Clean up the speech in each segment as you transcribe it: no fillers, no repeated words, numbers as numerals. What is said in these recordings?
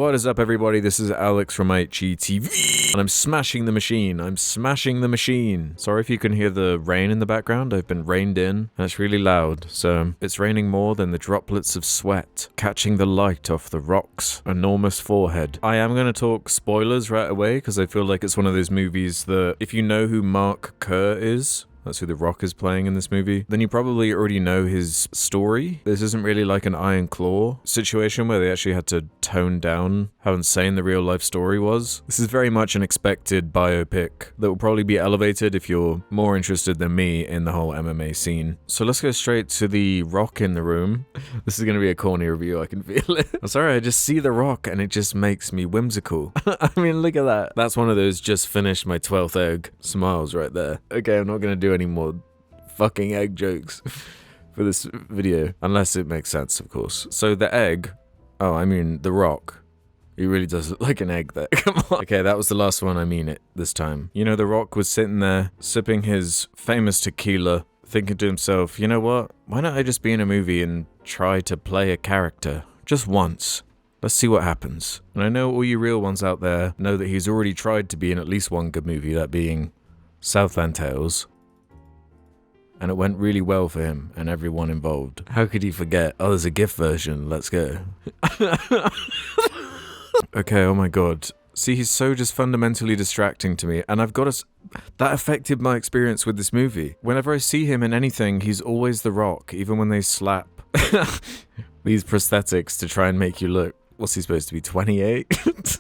What is up, everybody? This is Alex from IHE TV, and I'm smashing the machine. Sorry if you can hear the rain in the background. I've been rained in, and it's really loud, so it's raining more than the droplets of sweat catching the light off the rock's enormous forehead. I am going to talk spoilers right away, because I feel like it's one of those movies that, if you know who Mark Kerr is, that's who The Rock is playing in this movie, then you probably already know his story. This isn't really like an Iron Claw situation where they actually had to tone down how insane the real life story was. This is very much an expected biopic that will probably be elevated if you're more interested than me in the whole MMA scene. So let's go straight to The Rock in the room. This is going to be a corny review, I can feel it. I'm sorry, I just see The Rock and it just makes me whimsical. I mean, look at that. That's one of those just finished my 12th egg smiles right there. Okay, I'm not going to do any more fucking egg jokes for this video, unless it makes sense, of course. So the egg, The Rock, he really does look like an egg there. Come on. Okay, that was the last one. I mean it this time. You know, The Rock was sitting there sipping his famous tequila, thinking to himself, you know what, why not I just be in a movie and try to play a character just once? Let's see what happens. And I know all you real ones out there know that he's already tried to be in at least one good movie, that being Southland Tales. And it went really well for him and everyone involved. How could he forget? Oh, there's a GIF version. Let's go. Okay, oh my god. See, he's so just fundamentally distracting to me. And I've got to... That affected my experience with this movie. Whenever I see him in anything, he's always The Rock, even when they slap these prosthetics to try and make you look... What's he supposed to be, 28?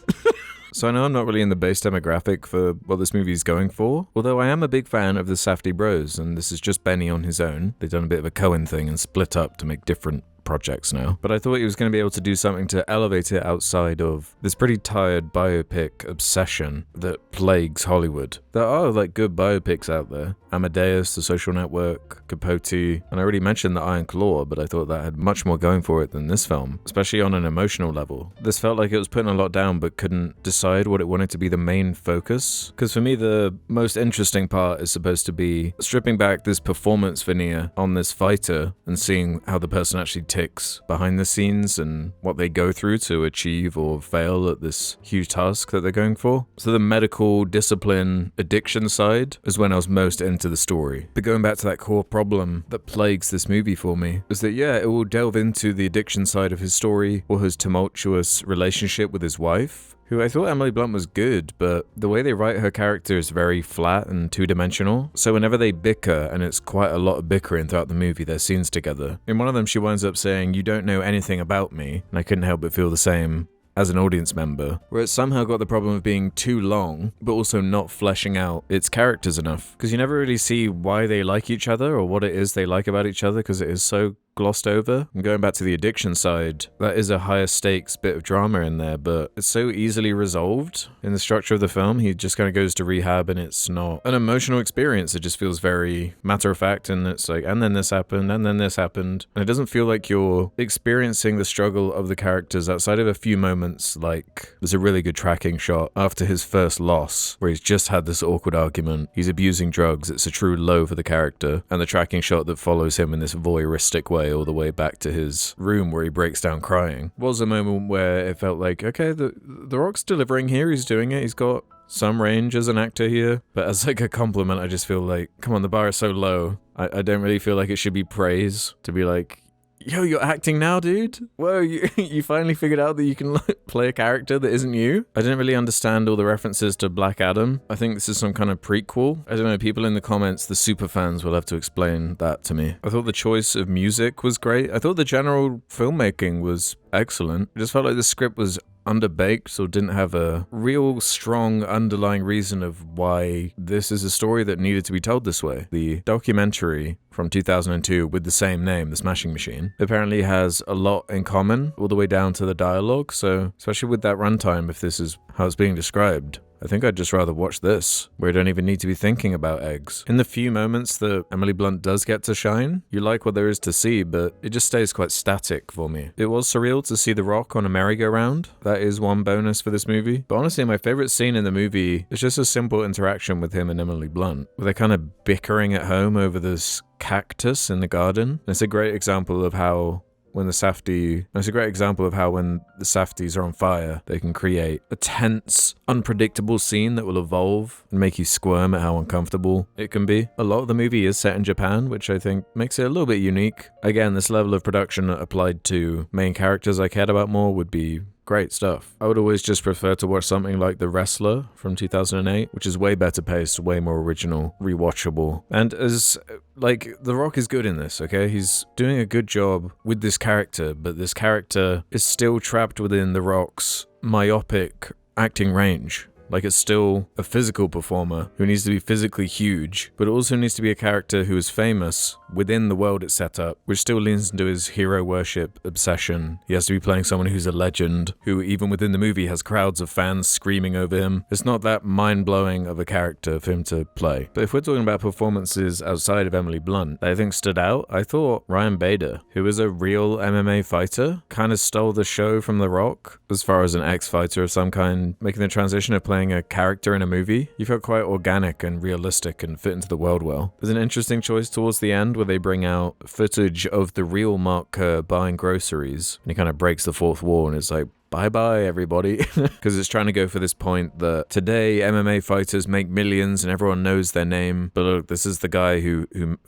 So I know I'm not really in the base demographic for what this movie is going for, although I am a big fan of the Safdie Bros, and this is just Benny on his own. They've done a bit of a Coen thing and split up to make different projects now. But I thought he was going to be able to do something to elevate it outside of this pretty tired biopic obsession that plagues Hollywood. There are like good biopics out there. Amadeus, The Social Network, Capote, and I already mentioned The Iron Claw, but I thought that had much more going for it than this film, especially on an emotional level. This felt like it was putting a lot down but couldn't decide what it wanted to be the main focus. Because for me, the most interesting part is supposed to be stripping back this performance veneer on this fighter and seeing how the person actually ticks behind the scenes and what they go through to achieve or fail at this huge task that they're going for. So the medical discipline addiction side is when I was most into the story. But going back to that core problem that plagues this movie for me is that, yeah, it will delve into the addiction side of his story or his tumultuous relationship with his wife, who I thought Emily Blunt was good, but the way they write her character is very flat and two-dimensional. So whenever they bicker, and it's quite a lot of bickering throughout the movie, their scenes together, in one of them she winds up saying, "You don't know anything about me," and I couldn't help but feel the same as an audience member, where it somehow got the problem of being too long, but also not fleshing out its characters enough. Because you never really see why they like each other or what it is they like about each other, because it is so glossed over. And going back to the addiction side, that is a higher stakes bit of drama in there, but it's so easily resolved in the structure of the film. He just kind of goes to rehab and it's not an emotional experience. It just feels very matter of fact, and it's like, and then this happened, and then this happened. And it doesn't feel like you're experiencing the struggle of the characters outside of a few moments. Like, there's a really good tracking shot after his first loss where he's just had this awkward argument. He's abusing drugs. It's a true low for the character. And the tracking shot that follows him in this voyeuristic way all the way back to his room where he breaks down crying was a moment where it felt like, okay, the Rock's delivering here, he's doing it, he's got some range as an actor here, but as like a compliment, I just feel like, come on, the bar is so low. I don't really feel like it should be praise to be like, yo, you're acting now, dude? Whoa, you finally figured out that you can play a character that isn't you? I didn't really understand all the references to Black Adam. I think this is some kind of prequel. I don't know, people in the comments, the super fans, will have to explain that to me. I thought the choice of music was great. I thought the general filmmaking was excellent. I just felt like the script was underbaked or didn't have a real strong underlying reason of why this is a story that needed to be told this way. The documentary from 2002 with the same name, The Smashing Machine, apparently has a lot in common all the way down to the dialogue, so especially with that runtime, if this is how it's being described, I think I'd just rather watch this, where I don't even need to be thinking about eggs. In the few moments that Emily Blunt does get to shine, you like what there is to see, but it just stays quite static for me. It was surreal to see The Rock on a merry-go-round. That is one bonus for this movie. But honestly, my favorite scene in the movie is just a simple interaction with him and Emily Blunt, where they're kind of bickering at home over this cactus in the garden. It's a great example of how when the Safdie, it's a great example of how when the Safdies are on fire, they can create a tense, unpredictable scene that will evolve and make you squirm at how uncomfortable it can be. A lot of the movie is set in Japan, which I think makes it a little bit unique. Again, this level of production applied to main characters I cared about more would be great stuff. I would always just prefer to watch something like The Wrestler from 2008, which is way better paced, way more original, rewatchable. And as, like, The Rock is good in this, okay? He's doing a good job with this character, but this character is still trapped within The Rock's myopic acting range. Like, it's still a physical performer who needs to be physically huge, but also needs to be a character who is famous within the world it's set up, which still leans into his hero worship obsession. He has to be playing someone who's a legend, who even within the movie has crowds of fans screaming over him. It's not that mind-blowing of a character for him to play. But if we're talking about performances outside of Emily Blunt that I think stood out, I thought Ryan Bader, who is a real MMA fighter, kind of stole the show from The Rock as far as an ex-fighter of some kind, making the transition of playing a character in a movie. You felt quite organic and realistic and fit into the world well. There's an interesting choice towards the end where they bring out footage of the real Mark Kerr buying groceries, and he kind of breaks the fourth wall and is like, bye-bye, everybody. Because it's trying to go for this point that today MMA fighters make millions and everyone knows their name. But look, this is the guy who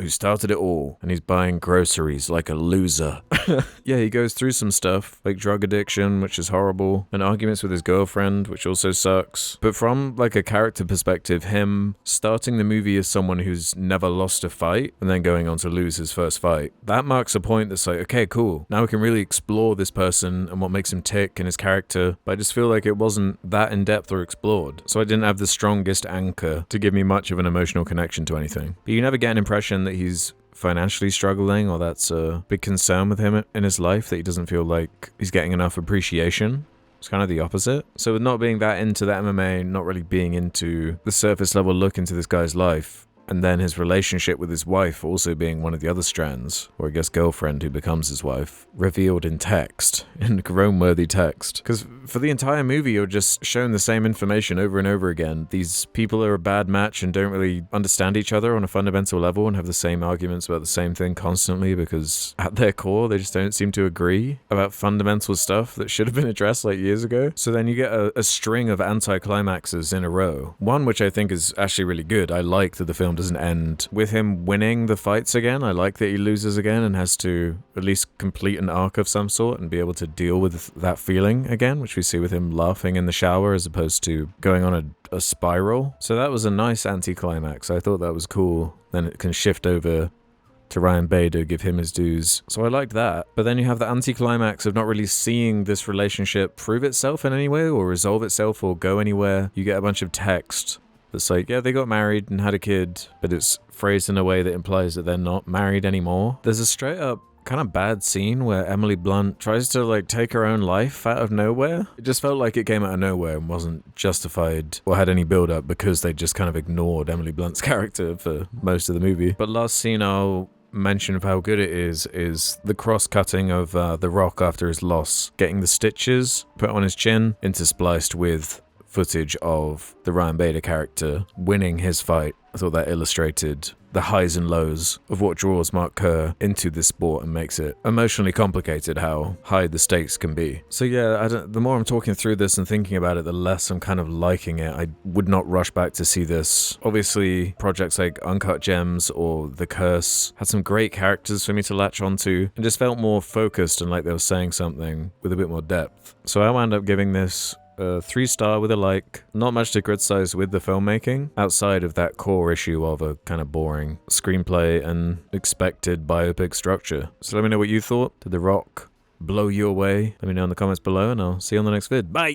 started it all, and he's buying groceries like a loser. Yeah, he goes through some stuff, like drug addiction, which is horrible, and arguments with his girlfriend, which also sucks. But from like a character perspective, him starting the movie as someone who's never lost a fight and then going on to lose his first fight, that marks a point that's like, okay, cool. Now we can really explore this person and what makes him tick and his character, but I just feel like it wasn't that in-depth or explored, so I didn't have the strongest anchor to give me much of an emotional connection to anything. But you never get an impression that he's financially struggling or that's a big concern with him in his life, that he doesn't feel like he's getting enough appreciation. It's kind of the opposite. So with not being that into the MMA, not really being into the surface level look into this guy's life, and then his relationship with his wife also being one of the other strands, or I guess girlfriend who becomes his wife, revealed in text, in groan-worthy text. Because for the entire movie, you're just shown the same information over and over again. These people are a bad match and don't really understand each other on a fundamental level and have the same arguments about the same thing constantly because at their core, they just don't seem to agree about fundamental stuff that should have been addressed like years ago. So then you get a string of anticlimaxes in a row. One which I think is actually really good. I like that the film doesn't end with him winning the fights again. I like that he loses again and has to at least complete an arc of some sort and be able to deal with that feeling again, which we see with him laughing in the shower as opposed to going on a spiral. So that was a nice anticlimax. I thought that was cool. Then it can shift over to Ryan Bader, give him his dues. So I liked that. But then you have the anticlimax of not really seeing this relationship prove itself in any way or resolve itself or go anywhere. You get a bunch of text that's like, yeah, they got married and had a kid, but it's phrased in a way that implies that they're not married anymore. There's a straight up kind of bad scene where Emily Blunt tries to like take her own life out of nowhere. It just felt like it came out of nowhere and wasn't justified or had any build up because they just kind of ignored Emily Blunt's character for most of the movie. But last scene I'll mention of how good it is the cross-cutting of The Rock after his loss, getting the stitches put on his chin interspliced with footage of the Ryan Bader character winning his fight. I thought that illustrated the highs and lows of what draws Mark Kerr into this sport and makes it emotionally complicated, how high the stakes can be. So yeah, the more I'm talking through this and thinking about it, the less I'm kind of liking it. I would not rush back to see this. Obviously, projects like Uncut Gems or The Curse had some great characters for me to latch onto and just felt more focused and like they were saying something with a bit more depth. So I wound up giving this 3-star with a like. Not much to criticize with the filmmaking outside of that core issue of a kind of boring screenplay and expected biopic structure. So let me know what you thought. Did The Rock blow you away? Let me know in the comments below and I'll see you on the next vid. Bye!